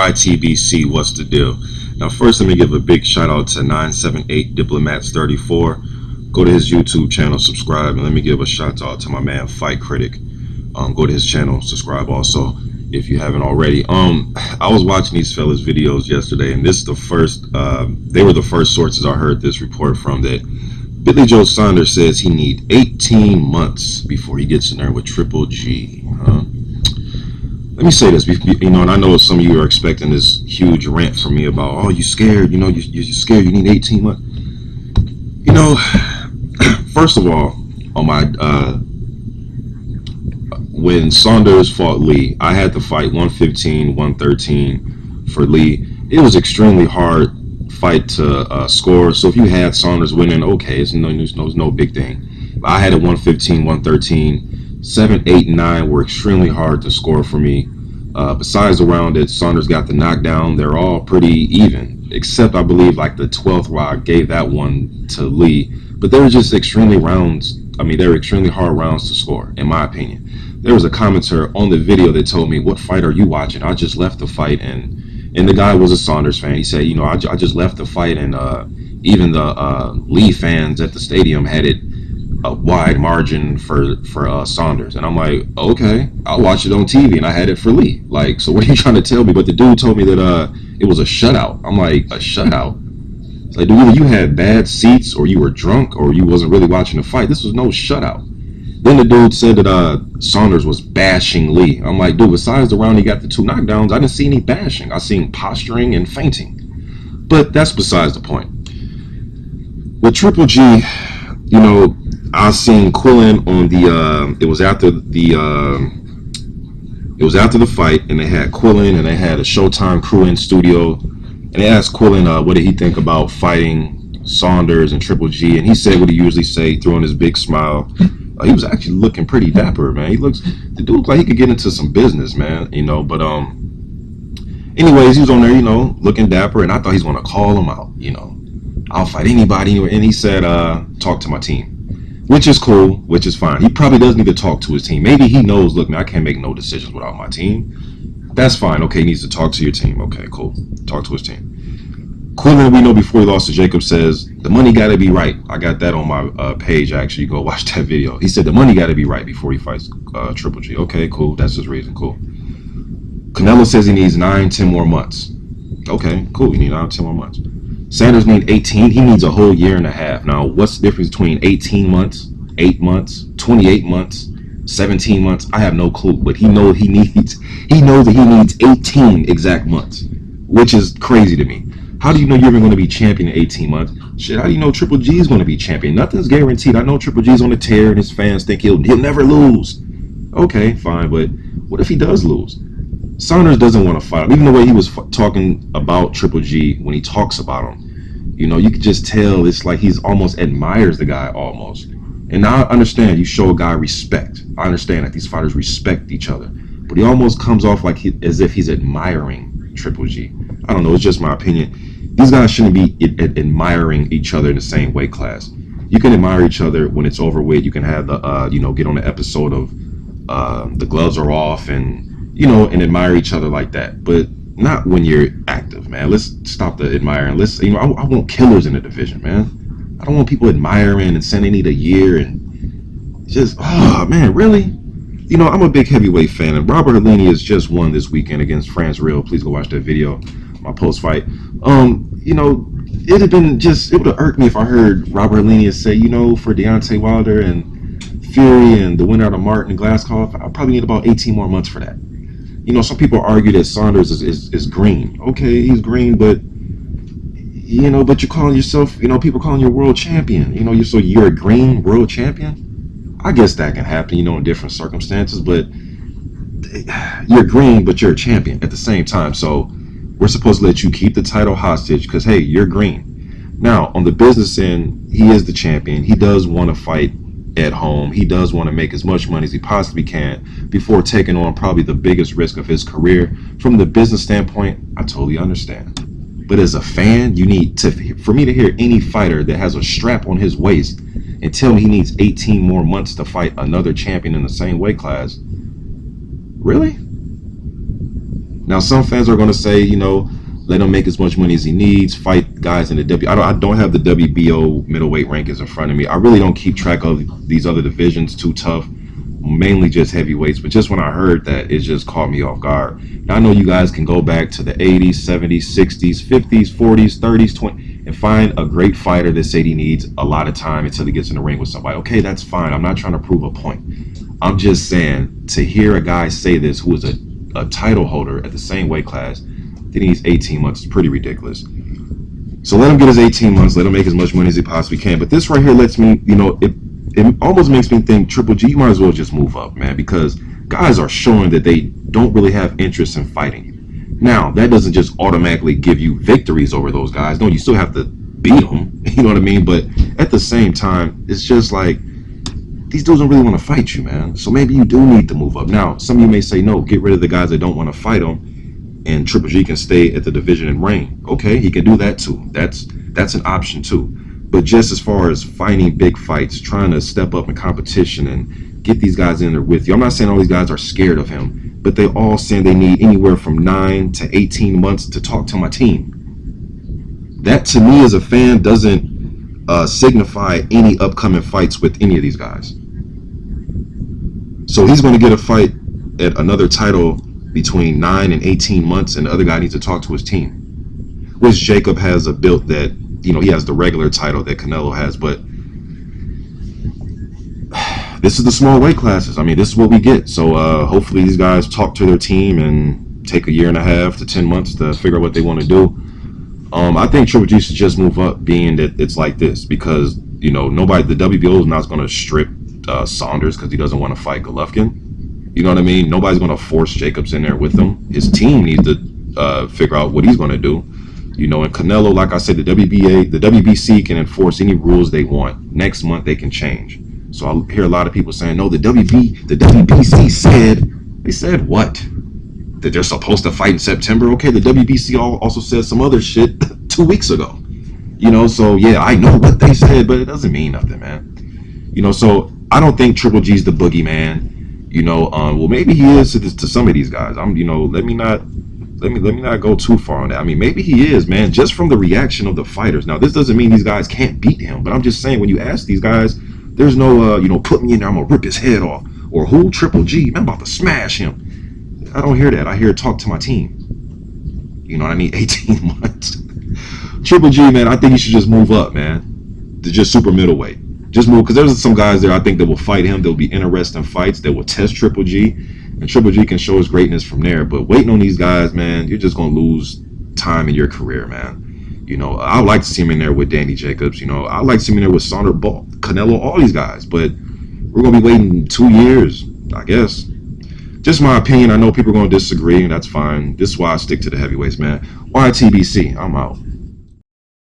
YTBC, what's the deal? Now, first, let me give a big shout out to 978 Diplomats 34. Go to his YouTube channel, subscribe, and let me give a shout out to my man Fight Critic. Go to his channel, subscribe also if you haven't already. I was watching these fellas' videos yesterday, and this is the first. They were the first sources I heard this report from. That Billy Joe Saunders says he needs 18 months before he gets in there with Triple G. Let me say this, and I know some of you are expecting this huge rant from me about, oh, you scared, you're scared, you need 18 months. First of all, on my when Saunders fought Lee, I had to fight 115, 113 for Lee. It was extremely hard fight to score. So if you had Saunders winning, okay, it's no big thing. I had it 115, 113. 7, 8, 9 were extremely hard to score for me. Besides the round that Saunders got the knockdown, they're all pretty even, except I believe like the 12th where I gave that one to Lee. But they were just extremely rounds. I mean, they were extremely hard rounds to score, in my opinion. There was a commenter on the video that told me, "What fight are you watching?" I just left the fight, and the guy was a Saunders fan. He said, I just left the fight, and even the Lee fans at the stadium had it a wide margin for Saunders. And I'm like, okay, I'll watch it on TV, and I had it for Lee. Like, so what are you trying to tell me? But the dude told me that it was a shutout. I'm like, a shutout? It's like, dude, either you had bad seats, or you were drunk, or you wasn't really watching the fight. This was no shutout. Then the dude said that Saunders was bashing Lee. I'm like, dude, besides the round he got the 2 knockdowns, I didn't see any bashing. I seen posturing and fainting. But that's besides the point. With Triple G, I seen Quillin on the it was after the fight, and they had Quillin and they had a Showtime crew in studio, and they asked Quillin what did he think about fighting Saunders and Triple G, and he said what he usually say, throwing his big smile. He was actually looking pretty dapper, man. The dude looked like he could get into some business, man, but anyways, he was on there, looking dapper, and I thought he's gonna call him out, I'll fight anybody, and he said, talk to my team, which is cool, which is fine. He probably doesn't need to talk to his team. Maybe he knows, look, man, I can't make no decisions without my team. That's fine. Okay, he needs to talk to your team. Okay, cool. Talk to his team. Quillin, we know before he lost to Jacob, says the money got to be right. I got that on my page, actually. Go watch that video. He said the money got to be right before he fights Triple G. Okay, cool. That's his reason. Cool. CANELO says he needs 9, 10 more months. Okay, cool. You need 9, 10 more months. Sanders needs 18. He needs a whole year and a half. Now, what's the difference between 18 months, 8 months, 28 months, 17 months? I have no clue. But he knows that he needs 18 exact months, which is crazy to me. How do you know you're even going to be champion in 18 months? Shit, how do you know Triple G is going to be champion? Nothing's guaranteed. I know Triple G's on the tear, and his fans think he'll never lose. Okay, fine, but what if he does lose? Saunders doesn't want to fight. Even the way he was talking about Triple G when he talks about him, you could just tell it's like he's almost admires the guy almost. And I understand you show a guy respect. I understand that these fighters respect each other, but he almost comes off like as if he's admiring Triple G. I don't know. It's just my opinion. These guys shouldn't be admiring each other in the same weight class. You can admire each other when it's over with. You can have the get on the episode of the gloves are off and and admire each other like that, but not when you're active, man. Let's stop the admiring. I want killers in the division, man. I don't want people admiring and saying they need a year and just, man, really? I'm a big heavyweight fan, and Robert Helenius has just won this weekend against France Real. Please go watch that video, my post fight. It would have irked me if I heard Robert Helenius say, for Deontay Wilder and Fury and the winner out of Martin and Glasgow, I probably need about 18 more months for that. Some people argue that Saunders is green. Okay, he's green, but but you're calling yourself, people calling you world champion. You're a green world champion. I guess that can happen, in different circumstances. But you're green, but you're a champion at the same time. So we're supposed to let you keep the title hostage because hey, you're green. Now on the business end, he is the champion. He does want to fight at home. He does want to make as much money as he possibly can before taking on probably the biggest risk of his career. From the business standpoint, I totally understand. But as a fan, for me to hear any fighter that has a strap on his waist and tell me he needs 18 more months to fight another champion in the same weight class, really? Now, some fans are going to say, let him make as much money as he needs, fight guys in the I don't have the WBO middleweight rankings in front of me. I really don't keep track of these other divisions too tough, mainly just heavyweights. But just when I heard that, it just caught me off guard. Now, I know you guys can go back to the 80s, 70s, 60s, 50s, 40s, 30s, 20s, and find a great fighter that said he needs a lot of time until he gets in the ring with somebody. Okay, that's fine. I'm not trying to prove a point. I'm just saying, to hear a guy say this who is a title holder at the same weight class, then he's 18 months. It's pretty ridiculous. So let him get his 18 months. Let him make as much money as he possibly can. But this right here lets me, it almost makes me think, Triple G, you might as well just move up, man, because guys are showing that they don't really have interest in fighting. Now, that doesn't just automatically give you victories over those guys. No, you still have to beat them. You know what I mean? But at the same time, it's just like, these dudes don't really want to fight you, man. So maybe you do need to move up. Now, some of you may say, no, get rid of the guys that don't want to fight them, and Triple G can stay at the division and reign. Okay, he can do that too. That's an option too. But just as far as fighting big fights, trying to step up in competition and get these guys in there with you, I'm not saying all these guys are scared of him, but they all saying they need anywhere from 9 to 18 months to talk to my team. That to me as a fan doesn't signify any upcoming fights with any of these guys. So he's going to get a fight at another title between 9 and 18 months, and the other guy needs to talk to his team. Which Jacob has a built that, he has the regular title that Canelo has, but this is the small weight classes. I mean, this is what we get. So hopefully these guys talk to their team and take a year and a half to 10 months to figure out what they want to do. I think Triple G should just move up, being that it's like this, because the WBO is not going to strip Saunders because he doesn't want to fight Golovkin. You know what I mean? Nobody's going to force Jacobs in there with him. His team needs to figure out what he's going to do. And Canelo, like I said, the WBC can enforce any rules they want. Next month they can change. So I hear a lot of people saying, no, the WBC said what? That they're supposed to fight in September. Okay, the WBC also said some other shit 2 weeks ago. So yeah, I know what they said, but it doesn't mean nothing, man. So I don't think Triple G's the boogeyman. Well, maybe he is to some of these guys. Let me not go too far on that. I mean, maybe he is, man, just from the reaction of the fighters. Now, this doesn't mean these guys can't beat him, but I'm just saying, when you ask these guys, there's no, put me in there, I'm gonna rip his head off, or who, Triple G, man, I'm about to smash him. I don't hear that. I hear talk to my team. You know what I mean? 18 months. Triple G, man, I think he should just move up, man, to just super middleweight. Just move, because there's some guys there I think that will fight him. There'll be interesting fights that will test Triple G, and Triple G can show his greatness from there. But waiting on these guys, man, you're just going to lose time in your career, man. I would like to see him in there with Danny Jacobs. I'd like to see him in there with Saunders, Canelo, all these guys. But we're going to be waiting 2 years, I guess. Just my opinion. I know people are going to disagree, and that's fine. This is why I stick to the heavyweights, man. YTBC, I'm out.